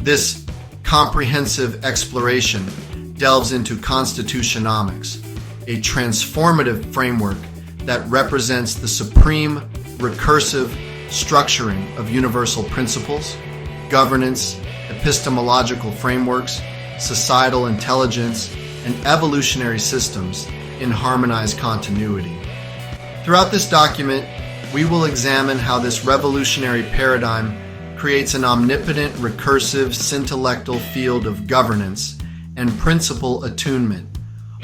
This comprehensive exploration delves into Constitutionomics, a transformative framework that represents the supreme recursive structuring of universal principles, governance, epistemological frameworks, societal intelligence, and evolutionary systems in harmonized continuity. Throughout this document, we will examine how this revolutionary paradigm creates an omnipotent, recursive, syntellect field of governance and principle attunement,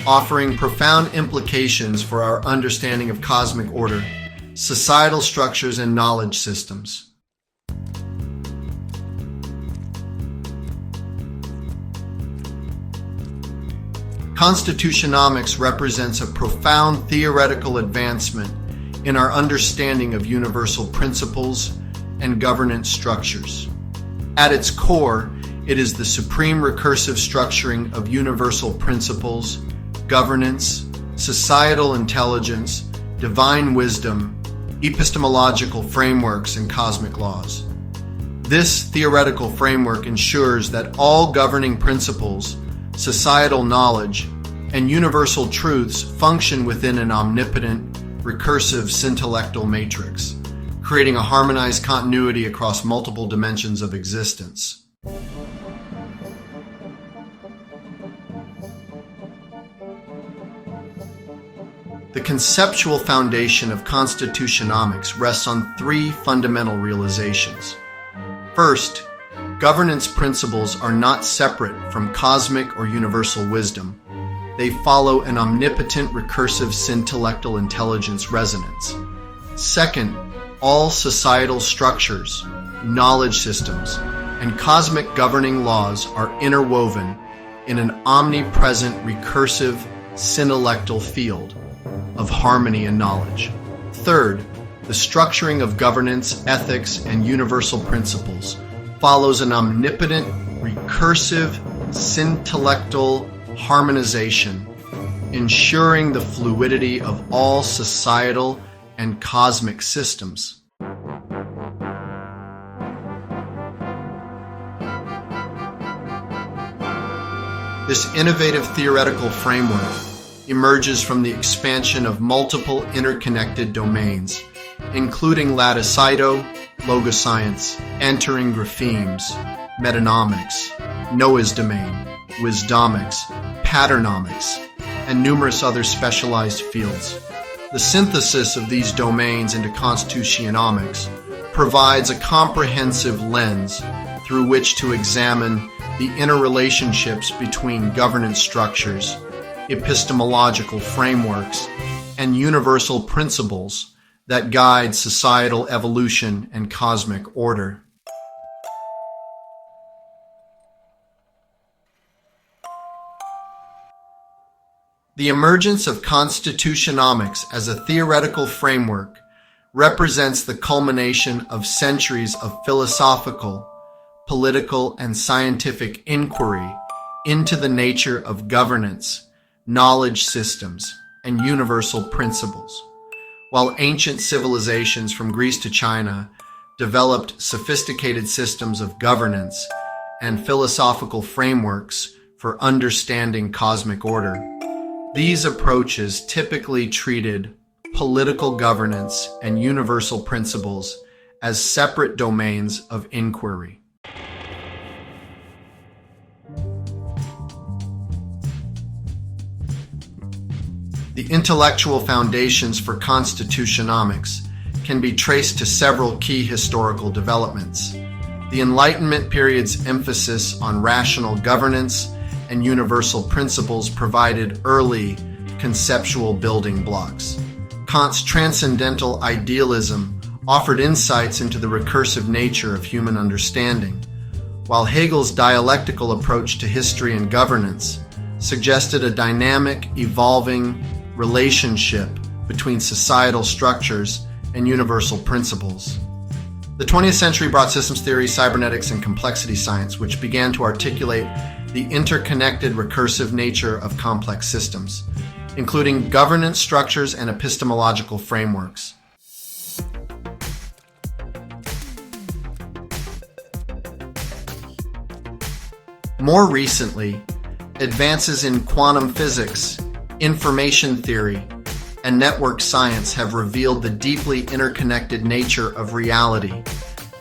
offering profound implications for our understanding of cosmic order, societal structures, and knowledge systems. Constitutionomics represents a profound theoretical advancement in our understanding of universal principles and governance structures. At its core, it is the supreme recursive structuring of universal principles, governance, societal intelligence, divine wisdom, epistemological frameworks, and cosmic laws. This theoretical framework ensures that all governing principles, societal knowledge, and universal truths function within an omnipotent, recursive syntellect matrix, creating a harmonized continuity across multiple dimensions of existence. The conceptual foundation of Constitutionomics rests on three fundamental realizations. First, governance principles are not separate from cosmic or universal wisdom. They follow an omnipotent, recursive, syntellectual intelligence resonance. Second, all societal structures, knowledge systems, and cosmic governing laws are interwoven in an omnipresent, recursive, syntellectual field of harmony and knowledge. Third, the structuring of governance, ethics, and universal principles follows an omnipotent, recursive, syntellectual harmonization, ensuring the fluidity of all societal and cosmic systems. This innovative theoretical framework emerges from the expansion of multiple interconnected domains, including Laticido, logoscience, entering graphemes, metanomics, Noah's domain, wisdomics, patternomics, and numerous other specialized fields. The synthesis of these domains into Constitutionomics provides a comprehensive lens through which to examine the interrelationships between governance structures, epistemological frameworks, and universal principles that guide societal evolution and cosmic order. The emergence of Constitutionomics as a theoretical framework represents the culmination of centuries of philosophical, political, and scientific inquiry into the nature of governance, knowledge systems, and universal principles. While ancient civilizations from Greece to China developed sophisticated systems of governance and philosophical frameworks for understanding cosmic order, these approaches typically treated political governance and universal principles as separate domains of inquiry. The intellectual foundations for Constitutionomics can be traced to several key historical developments. The Enlightenment period's emphasis on rational governance and universal principles provided early conceptual building blocks. Kant's transcendental idealism offered insights into the recursive nature of human understanding, while Hegel's dialectical approach to history and governance suggested a dynamic, evolving relationship between societal structures and universal principles. The 20th century brought systems theory, cybernetics, and complexity science, which began to articulate the interconnected recursive nature of complex systems, including governance structures and epistemological frameworks. More recently, advances in quantum physics, information theory, and network science have revealed the deeply interconnected nature of reality,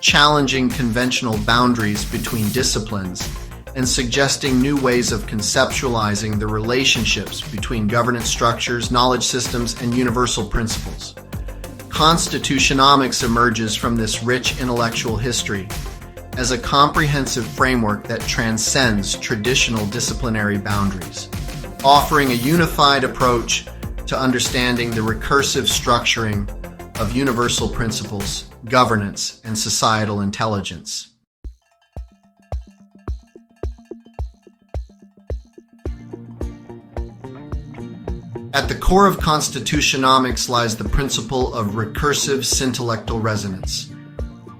challenging conventional boundaries between disciplines and suggesting new ways of conceptualizing the relationships between governance structures, knowledge systems, and universal principles. Constitutionnomics emerges from this rich intellectual history as a comprehensive framework that transcends traditional disciplinary boundaries, offering a unified approach to understanding the recursive structuring of universal principles, governance, and societal intelligence. At the core of Constitutionnomics lies the principle of recursive syntactical resonance,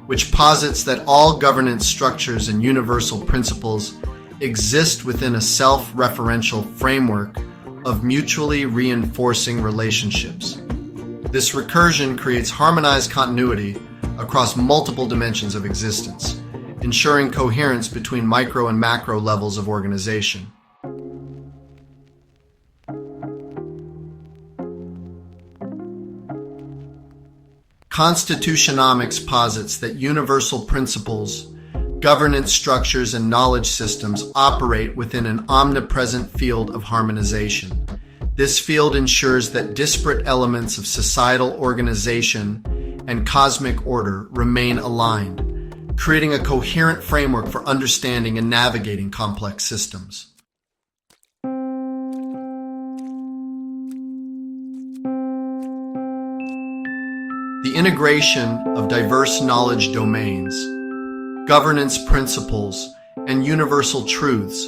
which posits that all governance structures and universal principles exist within a self-referential framework of mutually reinforcing relationships. This recursion creates harmonized continuity across multiple dimensions of existence, ensuring coherence between micro and macro levels of organization. Constitutionnomics posits that universal principles, governance structures, and knowledge systems operate within an omnipresent field of harmonization. This field ensures that disparate elements of societal organization and cosmic order remain aligned, creating a coherent framework for understanding and navigating complex systems. The integration of diverse knowledge domains, governance principles, and universal truths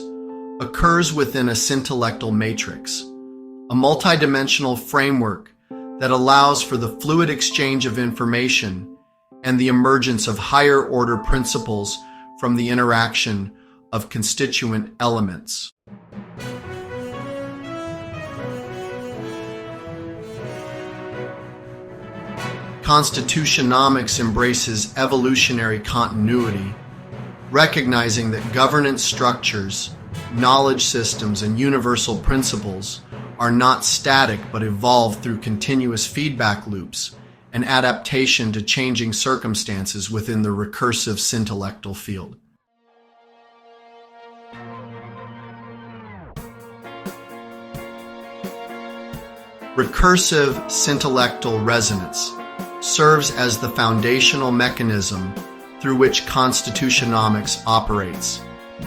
occurs within a syntactical matrix, a multidimensional framework that allows for the fluid exchange of information and the emergence of higher order principles from the interaction of constituent elements. Constitutionnomics embraces evolutionary continuity, recognizing that governance structures, knowledge systems, and universal principles are not static but evolve through continuous feedback loops and adaptation to changing circumstances within the recursive syntactical field. Recursive syntactical resonance serves as the foundational mechanism through which Constitutionnomics operates.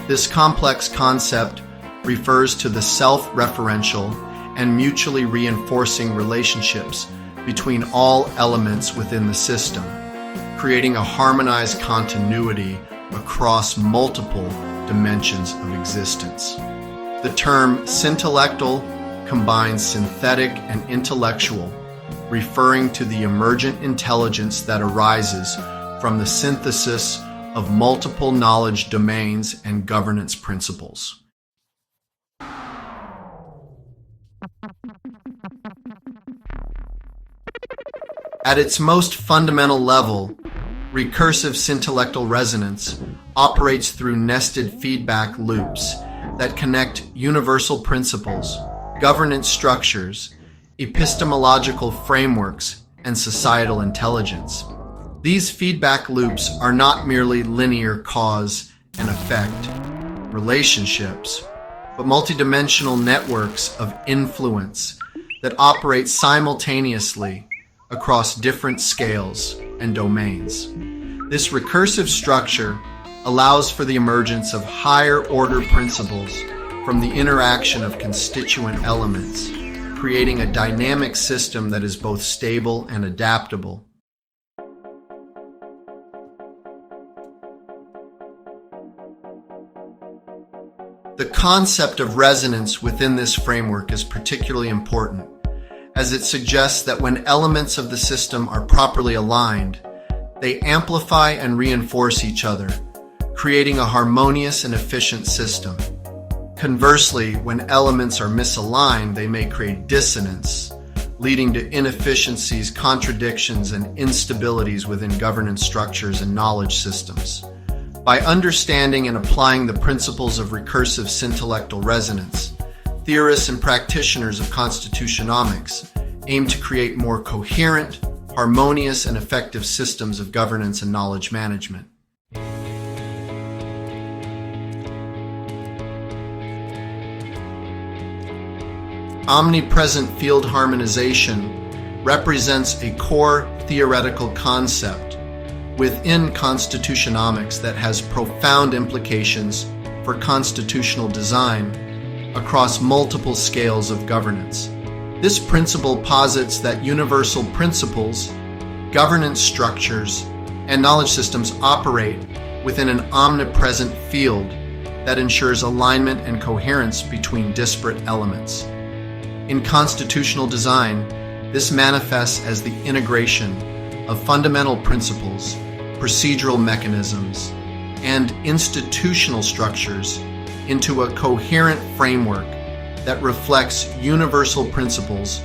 This complex concept refers to the self-referential and mutually reinforcing relationships between all elements within the system, creating a harmonized continuity across multiple dimensions of existence. The term syntactical combines synthetic and intellectual, referring to the emergent intelligence that arises from the synthesis of multiple knowledge domains and governance principles. At its most fundamental level, recursive syntactical resonance operates through nested feedback loops that connect universal principles, governance structures, epistemological frameworks, and societal intelligence. These feedback loops are not merely linear cause and effect relationships, but multidimensional networks of influence that operate simultaneously across different scales and domains. This recursive structure allows for the emergence of higher order principles from the interaction of constituent elements, creating a dynamic system that is both stable and adaptable. The concept of resonance within this framework is particularly important, as it suggests that when elements of the system are properly aligned, they amplify and reinforce each other, creating a harmonious and efficient system. Conversely, when elements are misaligned, they may create dissonance, leading to inefficiencies, contradictions, and instabilities within governance structures and knowledge systems. By understanding and applying the principles of recursive syntactical resonance, theorists and practitioners of Constitutionomics aim to create more coherent, harmonious, and effective systems of governance and knowledge management. Omnipresent field harmonization represents a core theoretical concept within Constitutionomics that has profound implications for constitutional design across multiple scales of governance. This principle posits that universal principles, governance structures, and knowledge systems operate within an omnipresent field that ensures alignment and coherence between disparate elements. In constitutional design, this manifests as the integration of fundamental principles, procedural mechanisms, and institutional structures into a coherent framework that reflects universal principles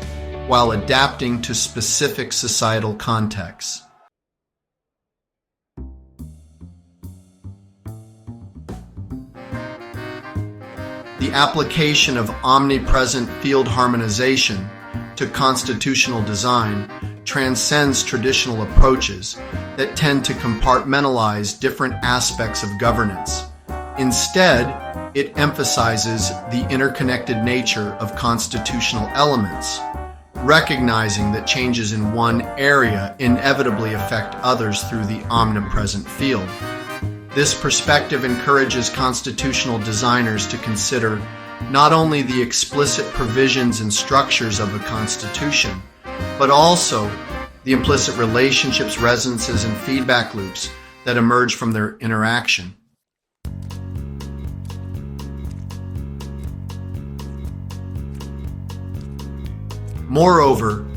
while adapting to specific societal contexts. The application of omnipresent field harmonization to constitutional design transcends traditional approaches that tend to compartmentalize different aspects of governance. Instead, it emphasizes the interconnected nature of constitutional elements, recognizing that changes in one area inevitably affect others through the omnipresent field. This perspective encourages constitutional designers to consider not only the explicit provisions and structures of a constitution, but also the implicit relationships, resonances, and feedback loops that emerge from their interaction. Moreover,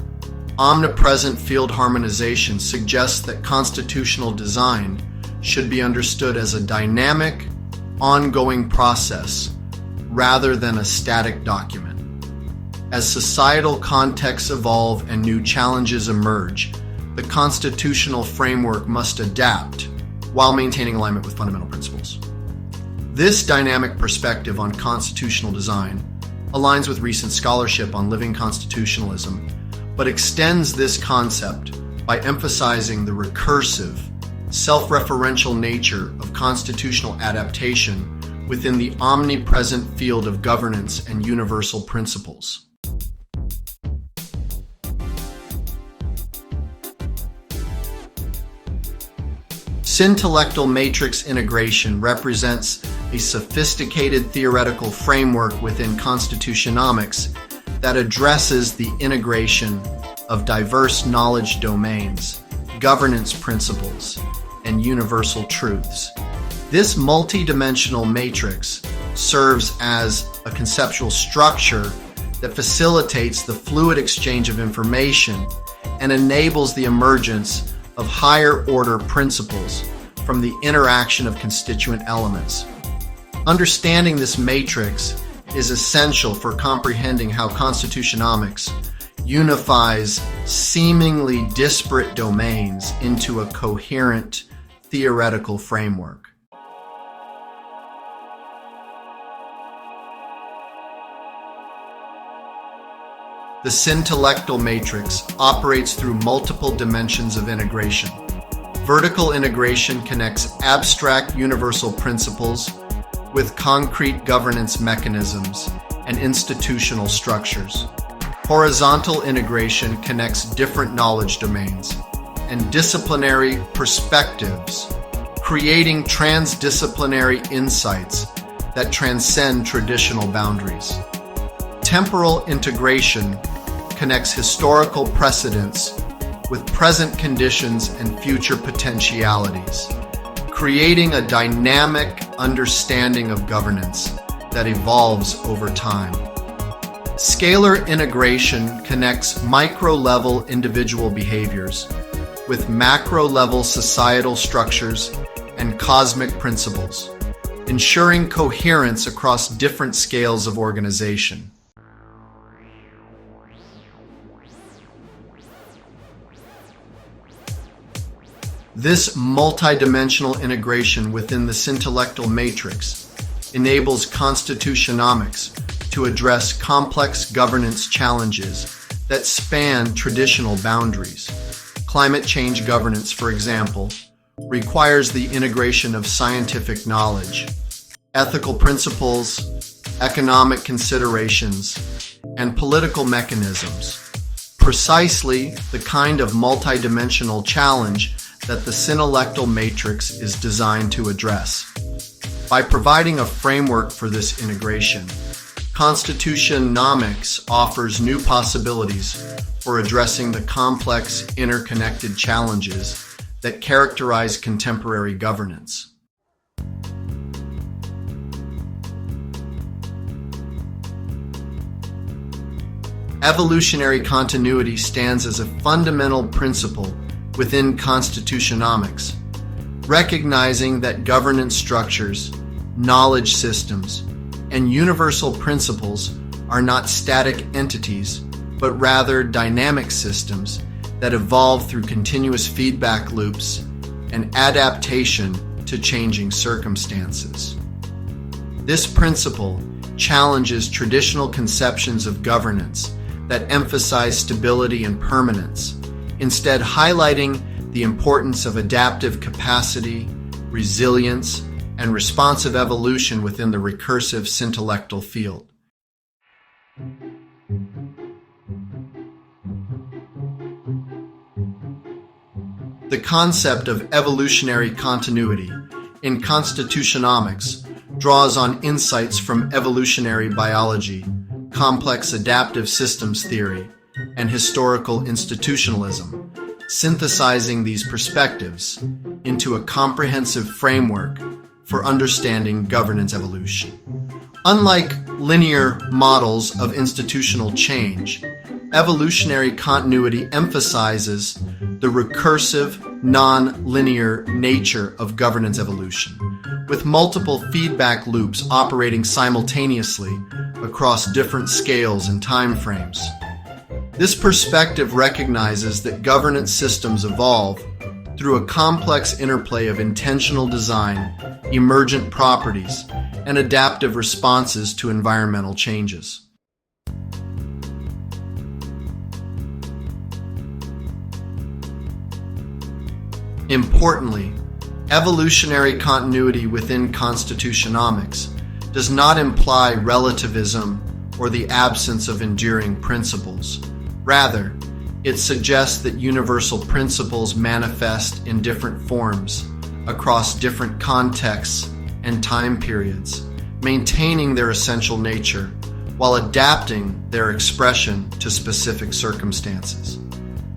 omnipresent field harmonization suggests that constitutional design should be understood as a dynamic, ongoing process rather than a static document. As societal contexts evolve and new challenges emerge, the constitutional framework must adapt while maintaining alignment with fundamental principles. This dynamic perspective on constitutional design aligns with recent scholarship on living constitutionalism, but extends this concept by emphasizing the recursive, self-referential nature of constitutional adaptation within the omnipresent field of governance and universal principles. Syntactical matrix integration represents a sophisticated theoretical framework within Constitutionomics that addresses the integration of diverse knowledge domains, governance principles, and universal truths. This multidimensional matrix serves as a conceptual structure that facilitates the fluid exchange of information and enables the emergence of higher-order principles from the interaction of constituent elements. Understanding this matrix is essential for comprehending how Constitutionomics unifies seemingly disparate domains into a coherent theoretical framework. The syntactical matrix operates through multiple dimensions of integration. Vertical integration connects abstract universal principles with concrete governance mechanisms and institutional structures. Horizontal integration connects different knowledge domains and disciplinary perspectives, creating transdisciplinary insights that transcend traditional boundaries. Temporal integration connects historical precedents with present conditions and future potentialities, creating a dynamic understanding of governance that evolves over time. Scalar integration connects micro-level individual behaviors with macro-level societal structures and cosmic principles, ensuring coherence across different scales of organization. This multidimensional integration within the syntactical matrix enables Constitutionomics to address complex governance challenges that span traditional boundaries. Climate change governance, for example, requires the integration of scientific knowledge, ethical principles, economic considerations, and political mechanisms. Precisely the kind of multidimensional challenge that the syntactical matrix is designed to address. By providing a framework for this integration, Constitutionomics offers new possibilities for addressing the complex, interconnected challenges that characterize contemporary governance. Evolutionary continuity stands as a fundamental principle within Constitutionomics, recognizing that governance structures, knowledge systems, and universal principles are not static entities, but rather dynamic systems that evolve through continuous feedback loops and adaptation to changing circumstances. This principle challenges traditional conceptions of governance that emphasize stability and permanence, instead highlighting the importance of adaptive capacity, resilience, and responsive evolution within the recursive syntactical field. The concept of evolutionary continuity in Constitutionomics draws on insights from evolutionary biology, complex adaptive systems theory, and historical institutionalism, synthesizing these perspectives into a comprehensive framework for understanding governance evolution. Unlike linear models of institutional change, evolutionary continuity emphasizes the recursive, non-linear nature of governance evolution, with multiple feedback loops operating simultaneously across different scales and timeframes. This perspective recognizes that governance systems evolve through a complex interplay of intentional design, emergent properties, and adaptive responses to environmental changes. Importantly, evolutionary continuity within Constitutionomics does not imply relativism or the absence of enduring principles. Rather, it suggests that universal principles manifest in different forms across different contexts and time periods, maintaining their essential nature while adapting their expression to specific circumstances.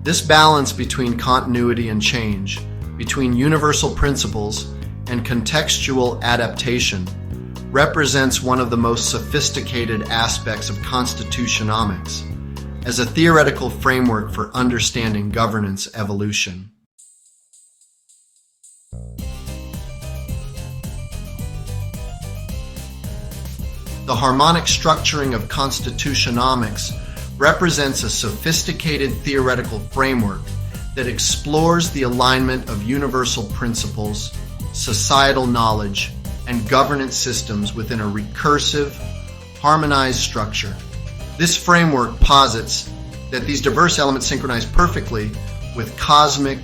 This balance between continuity and change, between universal principles and contextual adaptation, represents one of the most sophisticated aspects of Constitutionomics as a theoretical framework for understanding governance evolution. The harmonic structuring of Constitutionomics represents a sophisticated theoretical framework that explores the alignment of universal principles, societal knowledge, and governance systems within a recursive, harmonized structure. This framework posits that these diverse elements synchronize perfectly with cosmic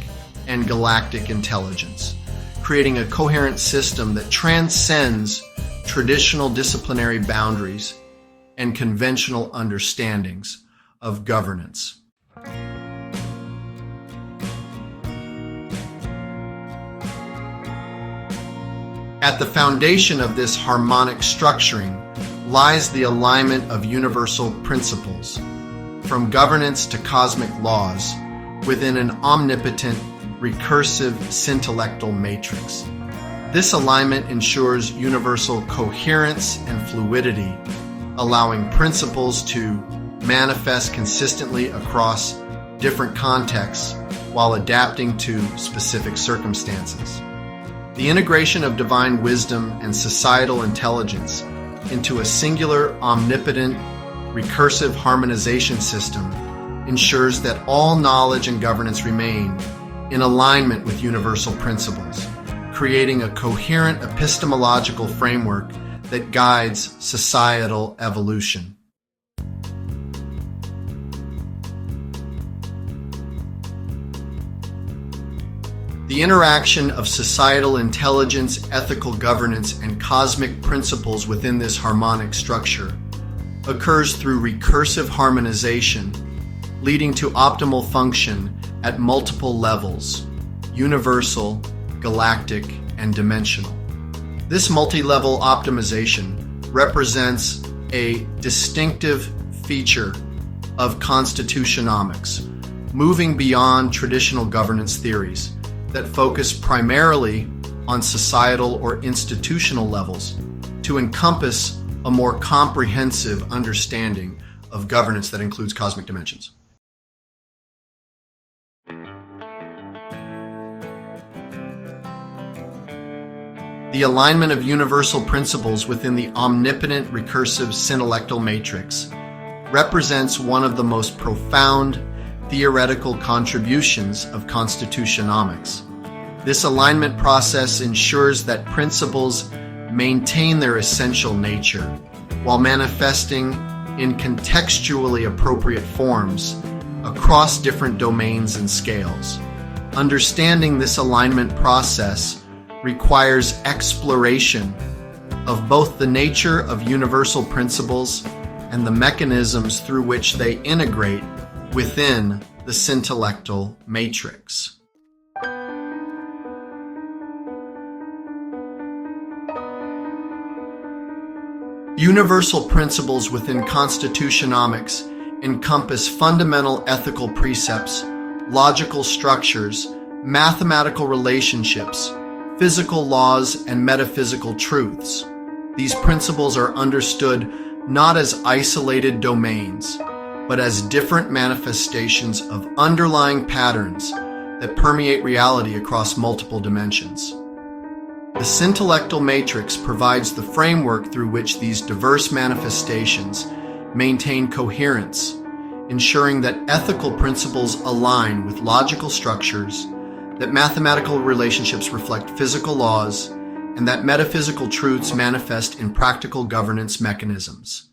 and galactic intelligence, creating a coherent system that transcends traditional disciplinary boundaries and conventional understandings of governance. At the foundation of this harmonic structuring lies the alignment of universal principles, from governance to cosmic laws, within an omnipotent, recursive syntactical matrix. This alignment ensures universal coherence and fluidity, allowing principles to manifest consistently across different contexts while adapting to specific circumstances. The integration of divine wisdom and societal intelligence into a singular, omnipotent, recursive harmonization system ensures that all knowledge and governance remain in alignment with universal principles, creating a coherent epistemological framework that guides societal evolution. The interaction of societal intelligence, ethical governance, and cosmic principles within this harmonic structure occurs through recursive harmonization, leading to optimal function at multiple levels: universal, galactic, and dimensional. This multi-level optimization represents a distinctive feature of Constitutionomics, moving beyond traditional governance theories that focus primarily on societal or institutional levels to encompass a more comprehensive understanding of governance that includes cosmic dimensions. The alignment of universal principles within the omnipotent recursive syntalectal matrix represents one of the most profound theoretical contributions of Constitutionomics. This alignment process ensures that principles maintain their essential nature while manifesting in contextually appropriate forms across different domains and scales. Understanding this alignment process requires exploration of both the nature of universal principles and the mechanisms through which they integrate within the syntalectal matrix. Universal principles within Constitutionomics encompass fundamental ethical precepts, logical structures, mathematical relationships, physical laws, and metaphysical truths. These principles are understood not as isolated domains, but as different manifestations of underlying patterns that permeate reality across multiple dimensions. The syntalectal matrix provides the framework through which these diverse manifestations maintain coherence, ensuring that ethical principles align with logical structures, that mathematical relationships reflect physical laws, and that metaphysical truths manifest in practical governance mechanisms.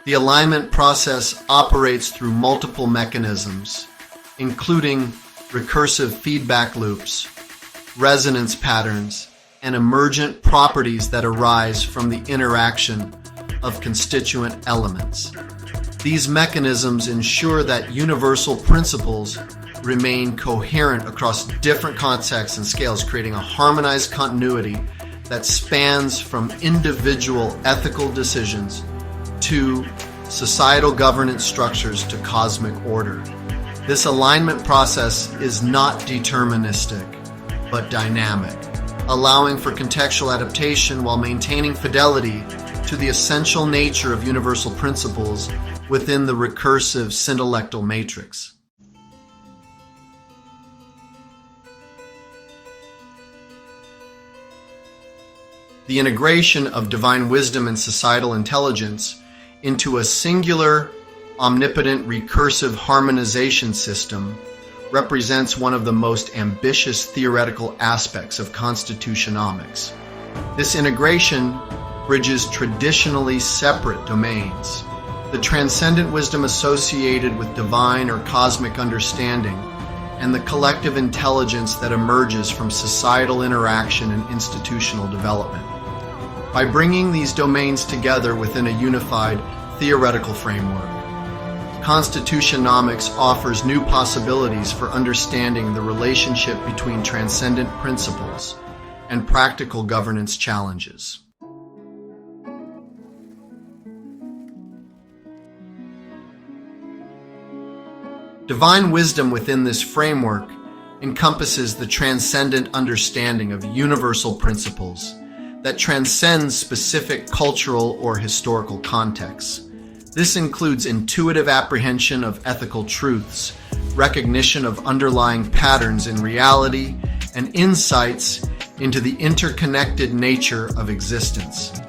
The alignment process operates through multiple mechanisms, including recursive feedback loops, resonance patterns, and emergent properties that arise from the interaction of constituent elements. These mechanisms ensure that universal principles remain coherent across different contexts and scales, creating a harmonized continuity that spans from individual ethical decisions to societal governance structures to cosmic order. This alignment process is not deterministic, but dynamic, allowing for contextual adaptation while maintaining fidelity to the essential nature of universal principles within the recursive syntalectal matrix. The integration of divine wisdom and societal intelligence into a singular, omnipotent, recursive harmonization system represents one of the most ambitious theoretical aspects of Constitutionomics. This integration bridges traditionally separate domains, the transcendent wisdom associated with divine or cosmic understanding, and the collective intelligence that emerges from societal interaction and institutional development. By bringing these domains together within a unified theoretical framework, Constitutionomics offers new possibilities for understanding the relationship between transcendent principles and practical governance challenges. Divine wisdom within this framework encompasses the transcendent understanding of universal principles that transcends specific cultural or historical contexts. This includes intuitive apprehension of ethical truths, recognition of underlying patterns in reality, and insights into the interconnected nature of existence.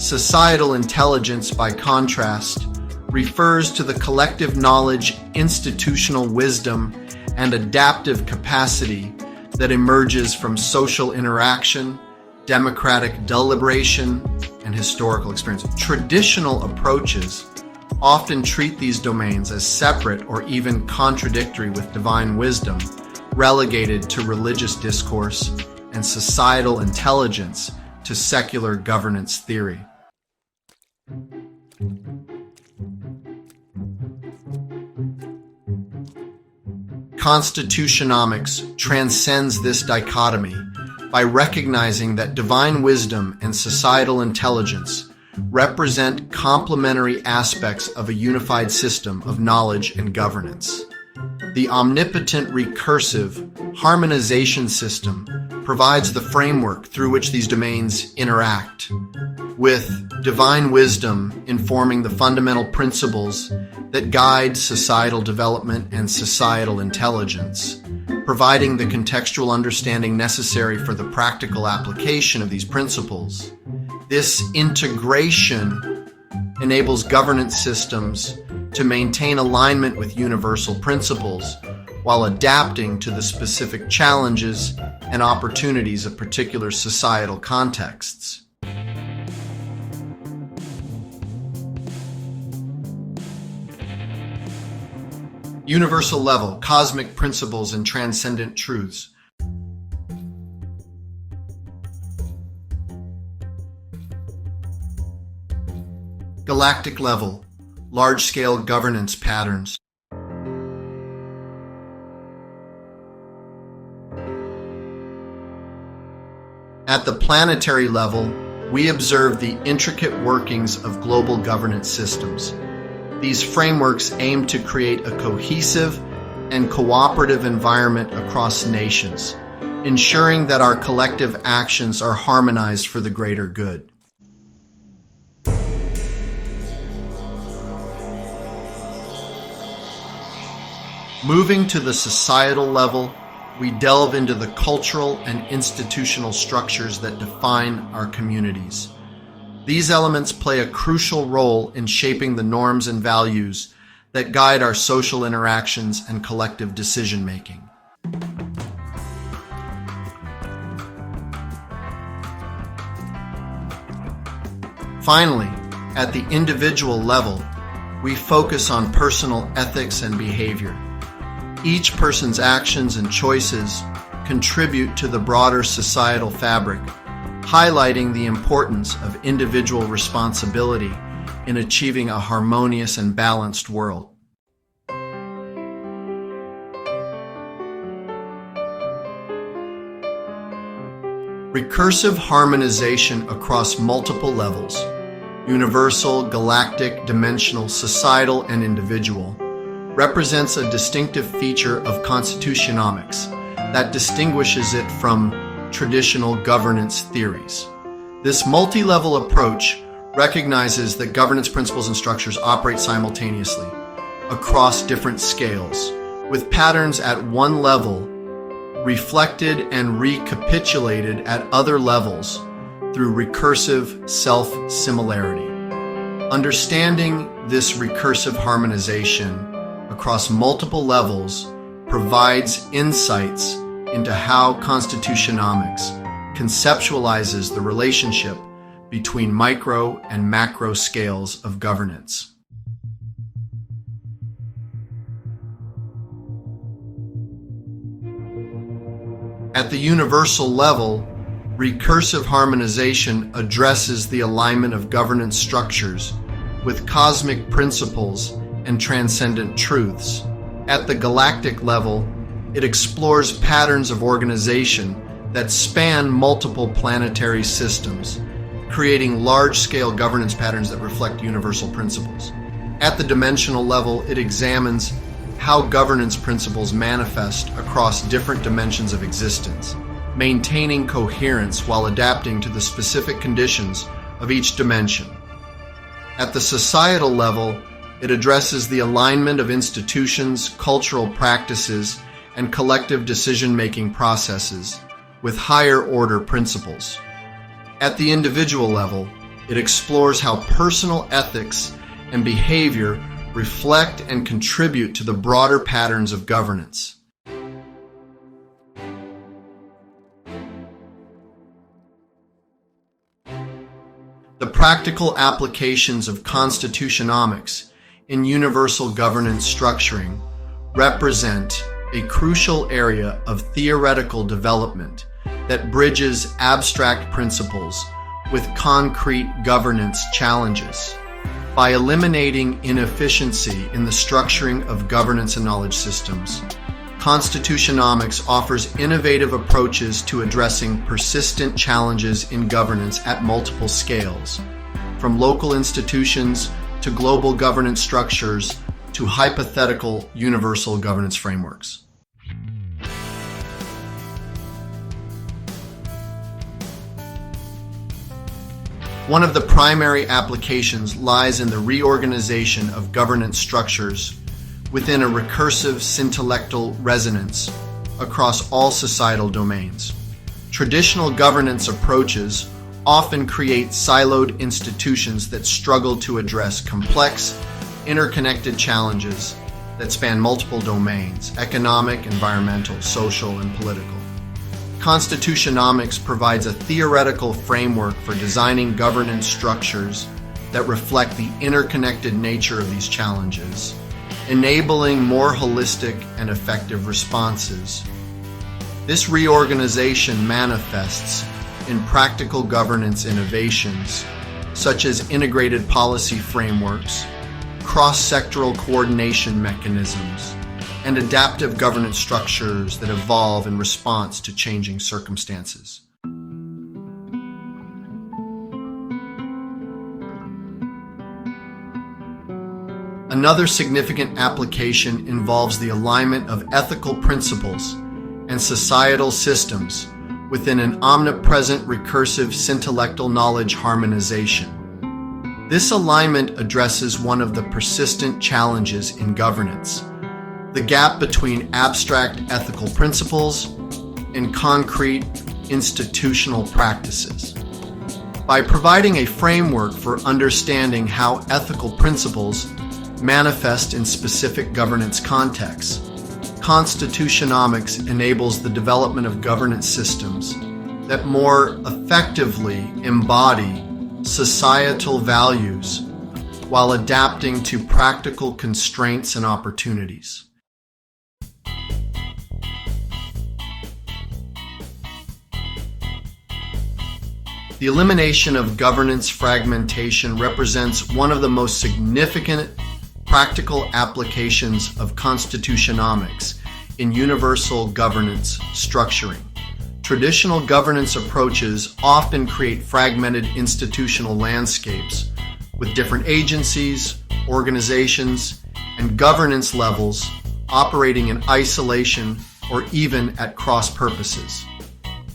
Societal intelligence, by contrast, refers to the collective knowledge, institutional wisdom, and adaptive capacity that emerges from social interaction, democratic deliberation, and historical experience. Traditional approaches often treat these domains as separate or even contradictory with divine wisdom, relegated to religious discourse, and societal intelligence to secular governance theory. Constitutionomics transcends this dichotomy by recognizing that divine wisdom and societal intelligence represent complementary aspects of a unified system of knowledge and governance. The omnipotent recursive harmonization system provides the framework through which these domains interact, with divine wisdom informing the fundamental principles that guide societal development and societal intelligence, providing the contextual understanding necessary for the practical application of these principles. This integration enables governance systems to maintain alignment with universal principles while adapting to the specific challenges and opportunities of particular societal contexts. Universal level, cosmic principles and transcendent truths. Galactic level, large-scale governance patterns. At the planetary level, we observe the intricate workings of global governance systems. These frameworks aim to create a cohesive and cooperative environment across nations, ensuring that our collective actions are harmonized for the greater good. Moving to the societal level, we delve into the cultural and institutional structures that define our communities. These elements play a crucial role in shaping the norms and values that guide our social interactions and collective decision-making. Finally, at the individual level, we focus on personal ethics and behavior. Each person's actions and choices contribute to the broader societal fabric, highlighting the importance of individual responsibility in achieving a harmonious and balanced world. Recursive harmonization across multiple levels, universal, galactic, dimensional, societal, and individual, represents a distinctive feature of Constitutionomics that distinguishes it from traditional governance theories. This multi-level approach recognizes that governance principles and structures operate simultaneously across different scales, with patterns at one level reflected and recapitulated at other levels through recursive self-similarity. Understanding this recursive harmonization across multiple levels provides insights into how Constitutionomics conceptualizes the relationship between micro and macro scales of governance. At the universal level, recursive harmonization addresses the alignment of governance structures with cosmic principles and transcendent truths. At the galactic level, it explores patterns of organization that span multiple planetary systems, creating large-scale governance patterns that reflect universal principles. At the dimensional level, it examines how governance principles manifest across different dimensions of existence, maintaining coherence while adapting to the specific conditions of each dimension. At the societal level, it addresses the alignment of institutions, cultural practices, and collective decision-making processes with higher-order principles. At the individual level, It explores how personal ethics and behavior reflect and contribute to the broader patterns of governance. The practical applications of Constitutionomics in universal governance structuring represent a crucial area of theoretical development that bridges abstract principles with concrete governance challenges. By eliminating inefficiency in the structuring of governance and knowledge systems, Constitutionomics offers innovative approaches to addressing persistent challenges in governance at multiple scales, from local institutions to global governance structures to hypothetical universal governance frameworks. One of the primary applications lies in the reorganization of governance structures within a recursive syntactical resonance across all societal domains. Traditional governance approaches often create siloed institutions that struggle to address complex, interconnected challenges that span multiple domains: economic, environmental, social, and political. Constitutionomics provides a theoretical framework for designing governance structures that reflect the interconnected nature of these challenges, enabling more holistic and effective responses. This reorganization manifests in practical governance innovations, such as integrated policy frameworks, cross-sectoral coordination mechanisms, and adaptive governance structures that evolve in response to changing circumstances. Another significant application involves the alignment of ethical principles and societal systems within an omnipresent recursive syntactical knowledge harmonization. This alignment addresses one of the persistent challenges in governance: the gap between abstract ethical principles and concrete institutional practices. By providing a framework for understanding how ethical principles manifest in specific governance contexts, Constitutionomics enables the development of governance systems that more effectively embody societal values while adapting to practical constraints and opportunities. The elimination of governance fragmentation represents one of the most significant practical applications of Constitutionomics in universal governance structuring. Traditional governance approaches often create fragmented institutional landscapes with different agencies, organizations, and governance levels operating in isolation or even at cross purposes.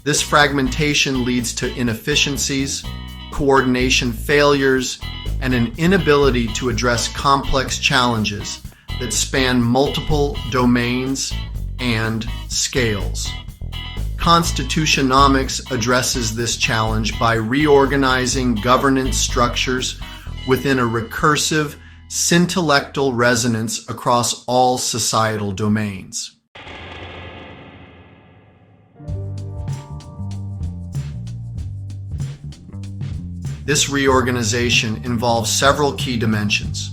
This fragmentation leads to inefficiencies, coordination failures, and an inability to address complex challenges that span multiple domains and scales. Constitutionomics addresses this challenge by reorganizing governance structures within a recursive syntactical resonance across all societal domains. This reorganization involves several key dimensions.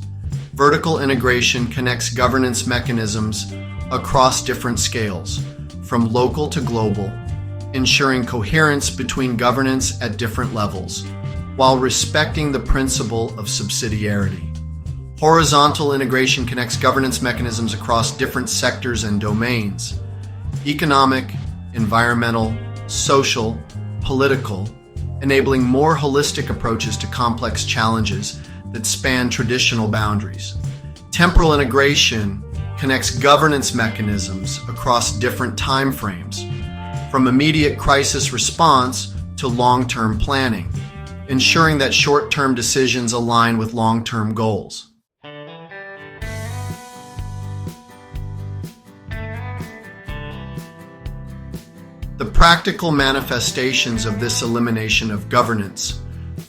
Vertical integration connects governance mechanisms across different scales, from local to global, ensuring coherence between governance at different levels, while respecting the principle of subsidiarity. Horizontal integration connects governance mechanisms across different sectors and domains: economic, environmental, social, political, enabling more holistic approaches to complex challenges that span traditional boundaries. Temporal integration connects governance mechanisms across different time frames, from immediate crisis response to long-term planning, ensuring that short-term decisions align with long-term goals. The practical manifestations of this elimination of governance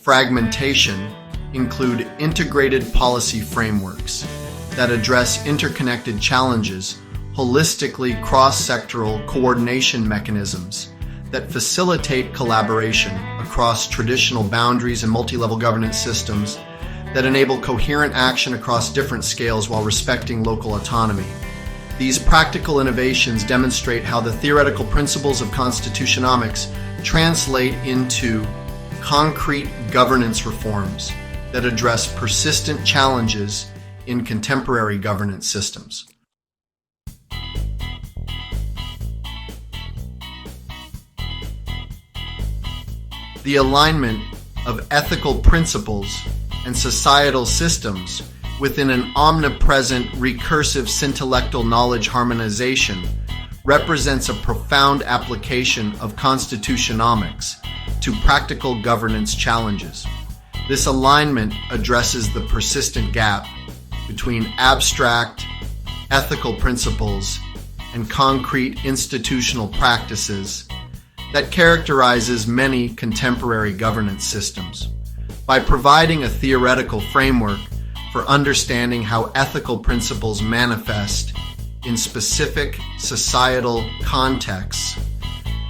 fragmentation include integrated policy frameworks that address interconnected challenges, holistically cross-sectoral coordination mechanisms that facilitate collaboration across traditional boundaries and multi-level governance systems that enable coherent action across different scales while respecting local autonomy. These practical innovations demonstrate how the theoretical principles of Constitutionomics translate into concrete governance reforms that address persistent challenges in contemporary governance systems. The alignment of ethical principles and societal systems within an omnipresent, recursive, syntactical knowledge harmonization represents a profound application of Constitutionomics to practical governance challenges. This alignment addresses the persistent gap between abstract, ethical principles and concrete institutional practices that characterizes many contemporary governance systems. By providing a theoretical framework for understanding how ethical principles manifest in specific societal contexts,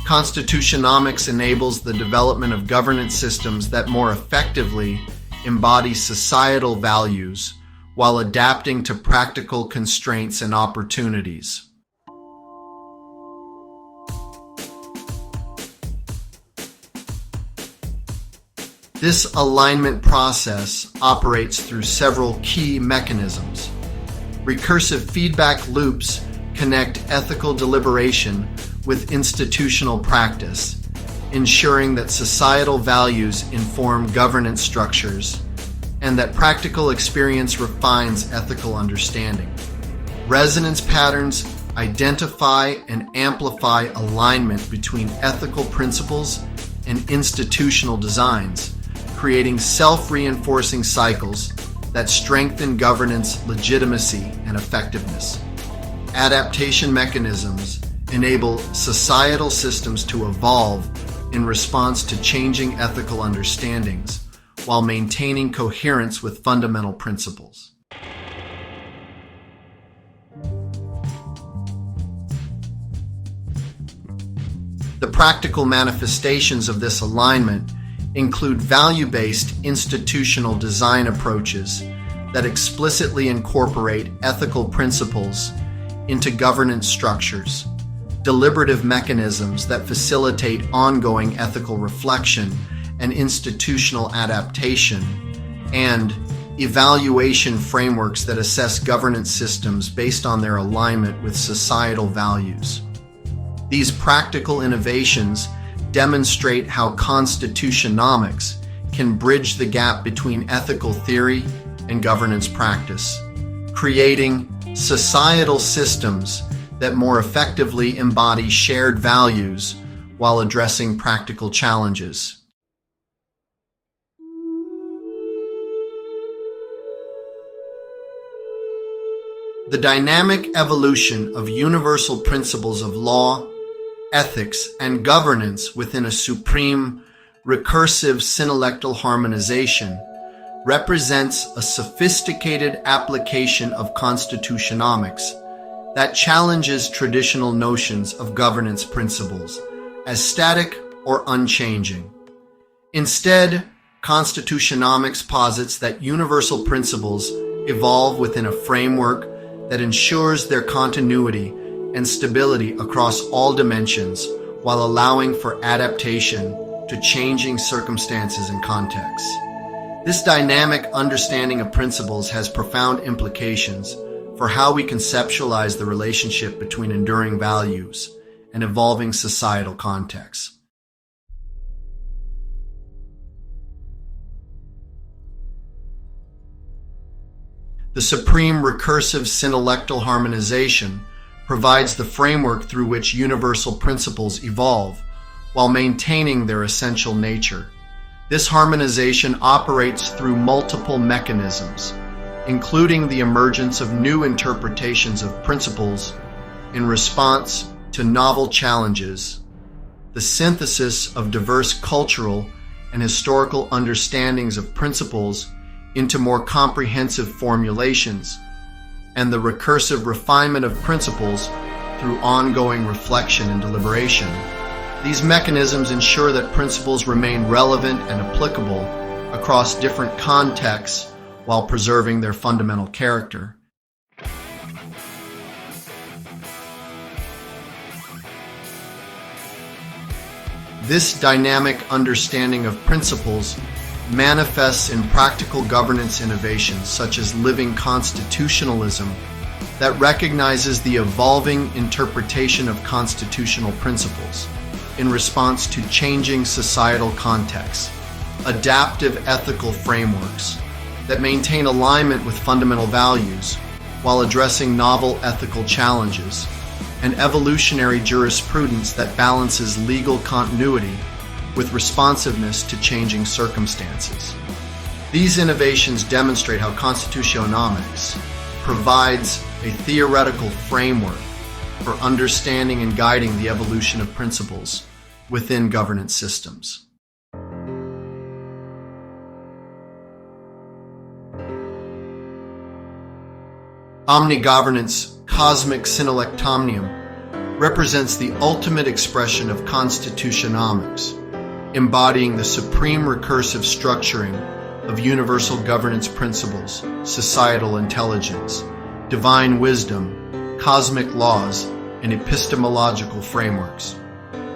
Constitutionomics enables the development of governance systems that more effectively embody societal values while adapting to practical constraints and opportunities. This alignment process operates through several key mechanisms. Recursive feedback loops connect ethical deliberation with institutional practice, ensuring that societal values inform governance structures and that practical experience refines ethical understanding. Resonance patterns identify and amplify alignment between ethical principles and institutional designs, creating self-reinforcing cycles that strengthen governance legitimacy and effectiveness. Adaptation mechanisms enable societal systems to evolve in response to changing ethical understandings while maintaining coherence with fundamental principles. The practical manifestations of this alignment include value-based institutional design approaches that explicitly incorporate ethical principles into governance structures, deliberative mechanisms that facilitate ongoing ethical reflection and institutional adaptation, and evaluation frameworks that assess governance systems based on their alignment with societal values. These practical innovations demonstrate how Constitutionomics can bridge the gap between ethical theory and governance practice, creating societal systems that more effectively embody shared values while addressing practical challenges. The dynamic evolution of universal principles of law, ethics, and governance within a supreme, recursive synalectal harmonization represents a sophisticated application of Constitutionomics that challenges traditional notions of governance principles as static or unchanging. Instead, Constitutionomics posits that universal principles evolve within a framework that ensures their continuity and stability across all dimensions while allowing for adaptation to changing circumstances and contexts. This dynamic understanding of principles has profound implications for how we conceptualize the relationship between enduring values and evolving societal contexts. The supreme recursive synalectal harmonization provides the framework through which universal principles evolve while maintaining their essential nature. This harmonization operates through multiple mechanisms, including the emergence of new interpretations of principles in response to novel challenges, the synthesis of diverse cultural and historical understandings of principles into more comprehensive formulations, and the recursive refinement of principles through ongoing reflection and deliberation. These mechanisms ensure that principles remain relevant and applicable across different contexts while preserving their fundamental character. This dynamic understanding of principles manifests in practical governance innovations such as living constitutionalism that recognizes the evolving interpretation of constitutional principles in response to changing societal contexts, adaptive ethical frameworks that maintain alignment with fundamental values while addressing novel ethical challenges, and evolutionary jurisprudence that balances legal continuity with responsiveness to changing circumstances. These innovations demonstrate how Constitutionomics provides a theoretical framework for understanding and guiding the evolution of principles within governance systems. Omnigovernance Cosmic Syntalectomnium represents the ultimate expression of Constitutionomics, embodying the supreme recursive structuring of universal governance principles, societal intelligence, divine wisdom, cosmic laws, and epistemological frameworks.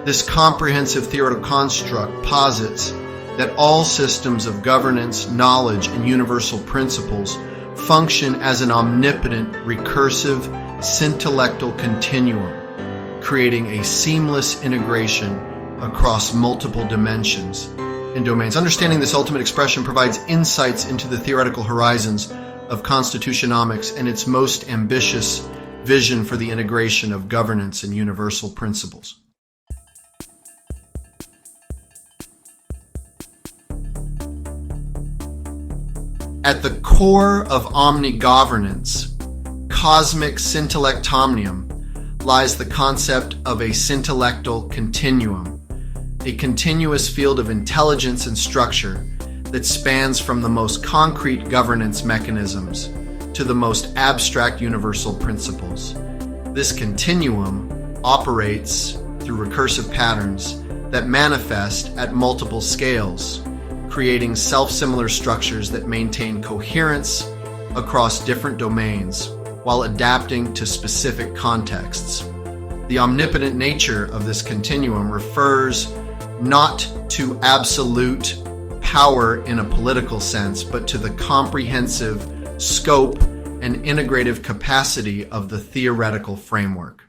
This comprehensive theoretical construct posits that all systems of governance, knowledge, and universal principles function as an omnipotent, recursive, syntalectal continuum, creating a seamless integration across multiple dimensions and domains. Understanding this ultimate expression provides insights into the theoretical horizons of Constitutionomics and its most ambitious vision for the integration of governance and universal principles. At the core of omnigovernance, Cosmic Syntalectomnium, lies the concept of a syntalectal continuum, a continuous field of intelligence and structure that spans from the most concrete governance mechanisms to the most abstract universal principles. This continuum operates through recursive patterns that manifest at multiple scales, creating self-similar structures that maintain coherence across different domains while adapting to specific contexts. The omnipotent nature of this continuum refers not to absolute power in a political sense, but to the comprehensive scope and integrative capacity of the theoretical framework.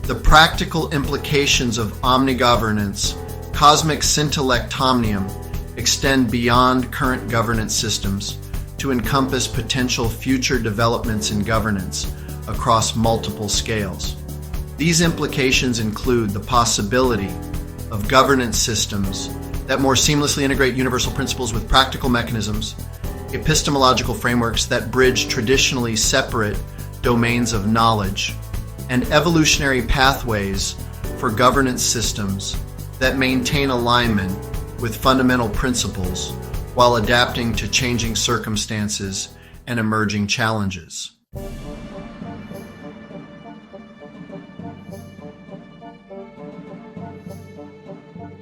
The practical implications of omnigovernance, Cosmic Syntalectomnium, extend beyond current governance systems to encompass potential future developments in governance across multiple scales. These implications include the possibility of governance systems that more seamlessly integrate universal principles with practical mechanisms, epistemological frameworks that bridge traditionally separate domains of knowledge, and evolutionary pathways for governance systems that maintain alignment with fundamental principles while adapting to changing circumstances and emerging challenges.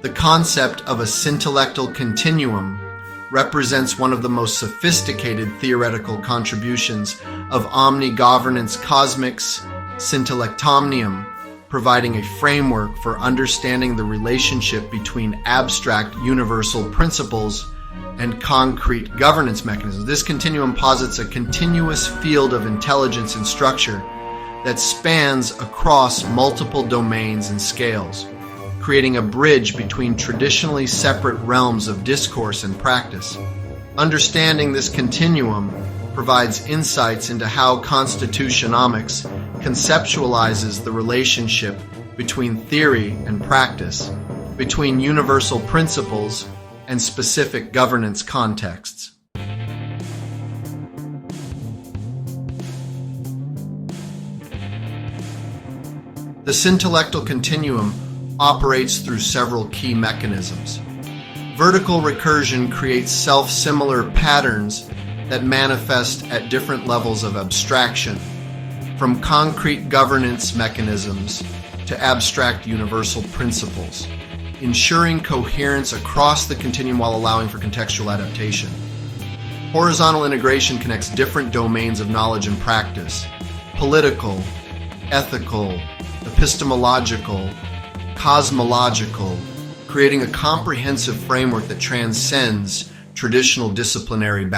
The concept of a syntalectal continuum represents one of the most sophisticated theoretical contributions of omnigovernance Cosmics Syntalectomnium, providing a framework for understanding the relationship between abstract universal principles and concrete governance mechanisms. This continuum posits a continuous field of intelligence and structure that spans across multiple domains and scales, creating a bridge between traditionally separate realms of discourse and practice. Understanding this continuum provides insights into how Constitutionomics conceptualizes the relationship between theory and practice, between universal principles and specific governance contexts. This intellectual continuum operates through several key mechanisms. Vertical recursion creates self-similar patterns that manifest at different levels of abstraction, from concrete governance mechanisms to abstract universal principles, ensuring coherence across the continuum while allowing for contextual adaptation. Horizontal integration connects different domains of knowledge and practice: political, ethical, epistemological, cosmological, creating a comprehensive framework that transcends traditional disciplinary boundaries.